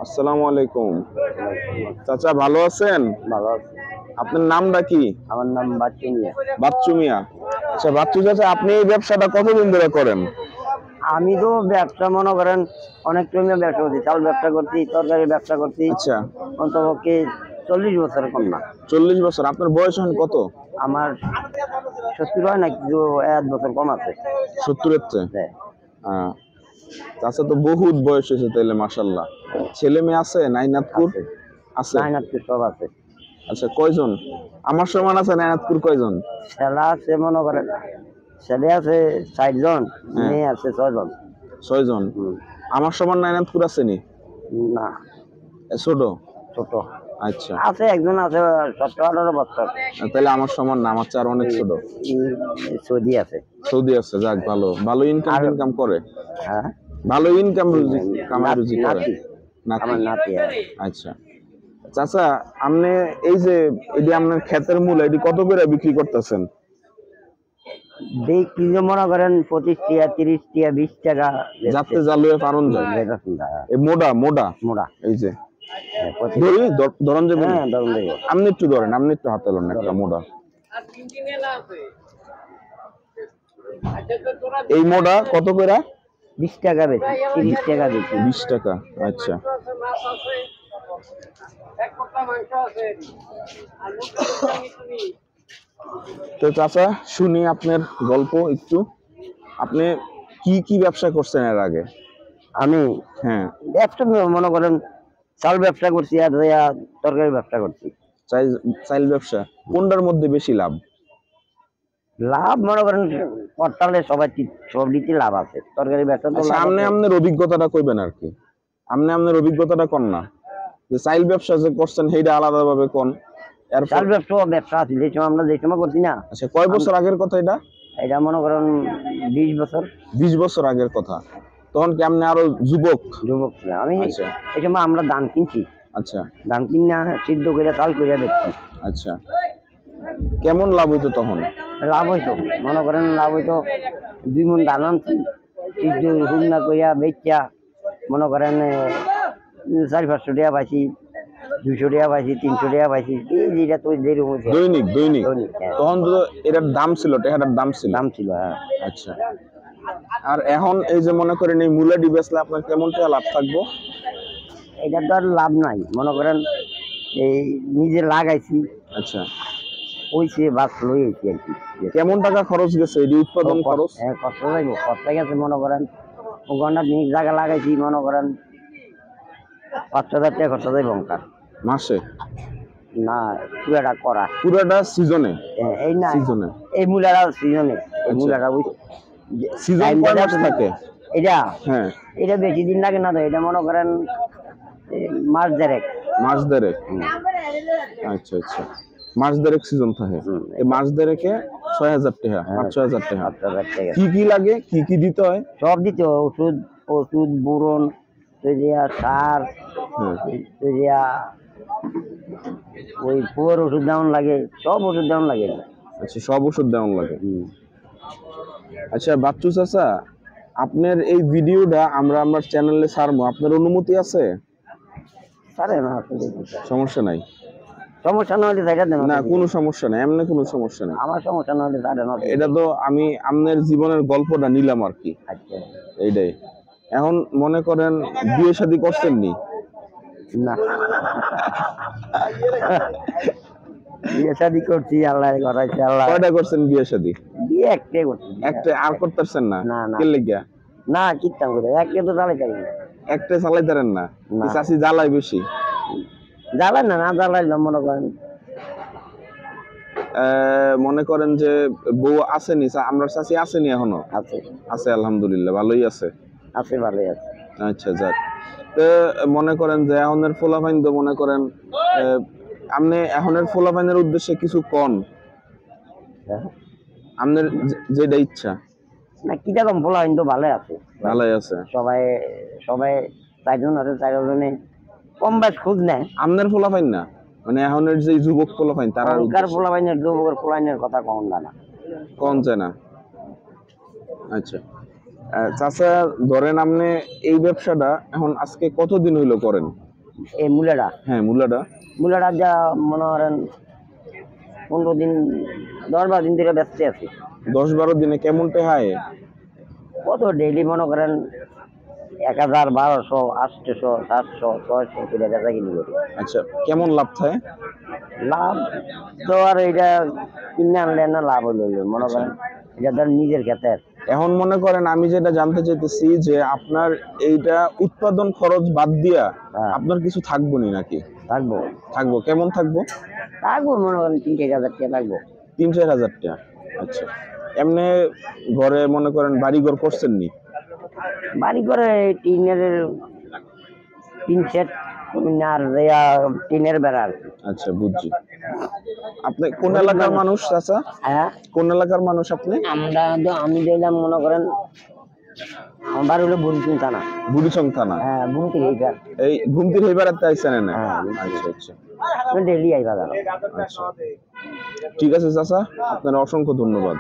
আসসালামু আলাইকুম। চাচা ভালো আছেন? ভালো আছি। আপনার নামটা কি? আমার নাম বাচ্চু মিয়া। বাচ্চু মিয়া। আচ্ছা বাচ্চু চাচা, আপনি এই ব্যবসাটা কতদিন ধরে করেন? আমি তো ব্যবসা মনে করেন অনেক জমি ব্যবসা করছি, চাল ব্যবসা করছি, তরকারি ব্যবসা করছি, আচ্ছা, অন্তপক্ষে 40 বছর কম না। 40 বছর। আপনার বয়স এখন কত? আমার 70 হয় না, কিন্তু 1 বছর কম আছে। 70 হচ্ছে। হ্যাঁ, চাচা তো বহুত বয়স হয়েছে তাইলে, মাশাল্লাহ। ছেলে মেয়ে আছে? নাইনাতপুর আছে। আছে? নাইনাতপুর সব আছে। আচ্ছা, কয়জন? আমার সমান আছে নাইনাতপুর কয়জন? ছেলা আছে মনে করেন, ছেলে আছে 60 জন, হ্যাঁ। মেয়ে আছে 6 জন। 6 জন। আমার সমান নাইনাতপুর আছে নি? না, ছোট? ছোট আচ্ছা, আছে, একজন আছে 17-18 বছর। তাহলে আমার সমান না, আমার চেয়ে আরো অনেক ছোট। সৌদি আছে। সৌদি আছে, যাক ভালো। ভালো ইনকাম করে? হ্যাঁ, ভালো ইনকাম রুজি কামাই রুজি করে? নাতি, নাতি? আমার নাতি। আচ্ছা চাচা, আপনি এই যে এটি আপনার ক্ষেতের মূল, এটি কত করে বিক্রি করতেছেন? বিক্রি মনে করেন 25 টাকা, 30 টাকা, 20 টাকা যাতে জালুয়ে পারন যায়। এই মোডা মোডা মোড়া। এই যে ধরি ধরন যাবে। হ্যাঁ, ধরুন দেখো। আপনি একটু ধরেন, আপনি একটু হাতে লোন একটা মোডা। এই মোডা কত করে? 20 টাকা বেশি, 30 টাকা বেশি। 20 টাকা। আচ্ছা, তো চাচা শুনি আপনার গল্প একটু। আপনি কি কি ব্যবসা করছেন এর আগে? আমি হ্যাঁ, ব্যবসা মনে করেন চাল ব্যবসা করছি, আর তরকারি ব্যবসা করছি। চাইল ব্যবসা কোনটার মধ্যে বেশি লাভ? লাভ মনে করেন পটলে সবাই সব দিতে লাভ আছে, তরকারি ব্যবসা তো লাভ আপনি আছে। আপনার অভিজ্ঞতাটা কইবেন আর কি। আপনি আপনার অভিজ্ঞতাটা কোন না, যে চাইল ব্যবসা যে করছেন সেইটা আলাদা ভাবে কোন। চাল ব্যবসা আছে, যে সময় আমরা যে সময় করছি না। আচ্ছা, কয় বছর আগের কথা এটা? এটা মনে করেন 20 বছর। 20 বছর আগের কথা। তখন কি আপনি আরো যুবক? যুবক ছিলাম আমি। আচ্ছা এই সময় আমরা ধান কিনছি, আচ্ছা ধান কিনা সিদ্ধ করে চাল করে বেচছি। আচ্ছা, কেমন লাভ হইতো তখন? লাভ হইতো, মনে করেন লাভ হইতো 2 মণ ধান আনছি, সিদ্ধ হুগনা কইয়া বেচা মনে করেন 400-500 টাকা পাইছি, 200 টাকা পাইছি, 300 টাকা পাইছি। এই যেটা তো যেরকম দৈনিক দৈনিক? দৈনিক, হ্যাঁ। তখন তো এটার দাম ছিল, টাকাটার দাম ছিল। দাম ছিল, হ্যাঁ। আচ্ছা, আর এখন এই যে মনে করেন এই মূলাটি বেচলে আপনার কেমন টাকা লাভ থাকবো? এটা তো আর লাভ নাই, মনে করেন এই নিজে লাগাইছি। আচ্ছা, ওই সে বাস লই আইছি আর কি। কেমন টাকা খরচ গেছে এই উৎপাদন খরচ? হ্যাঁ, কষ্ট যাইব, খরচা গেছে মনে করেন ঘন্টা নিজ জায়গা লাগাইছি, মনে করেন 5,000 টাকা খরচা যাইব অঙ্কার মাসে? না, পুরাটা করা পুরোটা সিজনে? এই না, সিজনে? এই মূলাটা সিজনে, এই মূলাটা সিজন কয় মাস থাকে? এটা হ্যাঁ, এটা বেশি দিন লাগে না তো, এটা মনে করেন মাস দেড়েক। মাস দেড়েক? আচ্ছা আচ্ছা, মাস দেড়েক সিজন থাকে। এই মাস দেড়েকে 6,000 টাকা, 5,000 টাকা। 7,000 টাকা কি কি লাগে, কি কি দিতে হয়? সব দিতে হয়, ওষুধ বোরন, সার, ওই পুয়ার ওষুধ দেওয়ান লাগে, সব ওষুধ দেওয়ান লাগে। আচ্ছা, সব ওষুধ দেওয়ান লাগে। আচ্ছা বাচ্চু চাচা, আপনার এই ভিডিওটা আমরা আমার চ্যানেলে ছাড়বো, আপনার অনুমতি আছে? সমস্যা নাই? সমস্যা না হলে সাইডা দেন। না, কোনো সমস্যা নাই, এমনি কোনো সমস্যা নাই। আমার সমস্যা না হলে সাইডা না। এটা তো আমি আপনার জীবনের গল্পটা নিলাম আর কি। আচ্ছা, এইটাই। এখন মনে করেন বিয়ে শাদী করছেন নি? না, বিয়ে শাদী করছি, আল্লাহ করাইছে। আল্লাহ কয়টা করছেন বিয়ে শাদী? বিয়ে একটাই করছি। একটা? আর করতেছেন না? না না, কে লেগিয়া? না কিতাম করে একটা তো জ্বালাই চাই না। একটা চালাইতারেন না? চাষি জ্বালাই বেশি? জ্বালাই না, না জ্বালাইলাম মনে করেন। মনে করেন যে বউ আসেনি, আমরা চাষি আসেনি এখনো? আছে, আছে, আলহামদুলিল্লাহ ভালোই আছে। আছে, ভালোই আছে। আচ্ছা যাক। তো মনে করেন যে এখনের ফোলাফাইন তো মনে করেন আপনি এখনের ফোলাফাইনের উদ্দেশ্যে কিছু কন, আপনার যেটা ইচ্ছা। না কিটা কম ফোলা কিন্তু ভালোই আছে, ভালোই আছে। সবাই সবাই 4 জন আছে, 4 জনে কম বেশ খোঁজ নেয়। আপনার ফোলাফাইন না, মানে এখনের যে যুবক ফোলাফাইন তারা ফোলাফাইনের, যুবকের ফোলাইনের কথা কম জানা, কম যায় না। আচ্ছা, চাচা ধরেন আপনি এই ব্যবসাটা এখন আজকে কতদিন হইলো করেন? এই মূলাটা হ্যাঁ, মূলাটা মূলাটা যা মনে করেন 15 দিন 10-12 দিন ধরে ব্যস্ত আছি। 10-12 দিনে কেমন টেহায়? কত ডেইলি মনে করেন 1000, 1200, 800, 700, 600 করে বেচা কিনি করি। আচ্ছা, কেমন লাভ থাকে? লাভ তো আর এটা কিনে আনলে না লাভ হইল মনে করেন এটা ধর নিজের ক্ষেতের। এখন মনে করেন আমি যেটা জানতে চাইতেছি যে আপনার এইটা উৎপাদন খরচ বাদ দিয়া হ্যাঁ। আপনার কিছু থাকবো নি নাকি? থাকবো থাকবো, কেমন থাকবো? থাকবো মনে করেন 3-4 হাজার টাকা থাকবো। 3-4 হাজার টাকা। আচ্ছা, এমনি ঘরে মনে করেন বাড়ি ঘর করছেন নি? বাড়ি করে টিনের 3 সেট আর টিনের বেড়া আর কি। আচ্ছা, বুঝছি। আপনি কোন এলাকার মানুষ চাচা? হ্যাঁ কোন এলাকার মানুষ আপনি? আমি দিলাম মনে করেন আমার বাড়ি হলো বুনকিন থানা। বুড়িচং থানা। হ্যাঁ বুনকিন এইবার এই ঘুমতির হইবারাতে আইছেন না? হ্যাঁ, আচ্ছা আচ্ছা ডেলি আইবা জানো। আচ্ছা, ঠিক আছে চাচা, আপনার অসংখ্য ধন্যবাদ।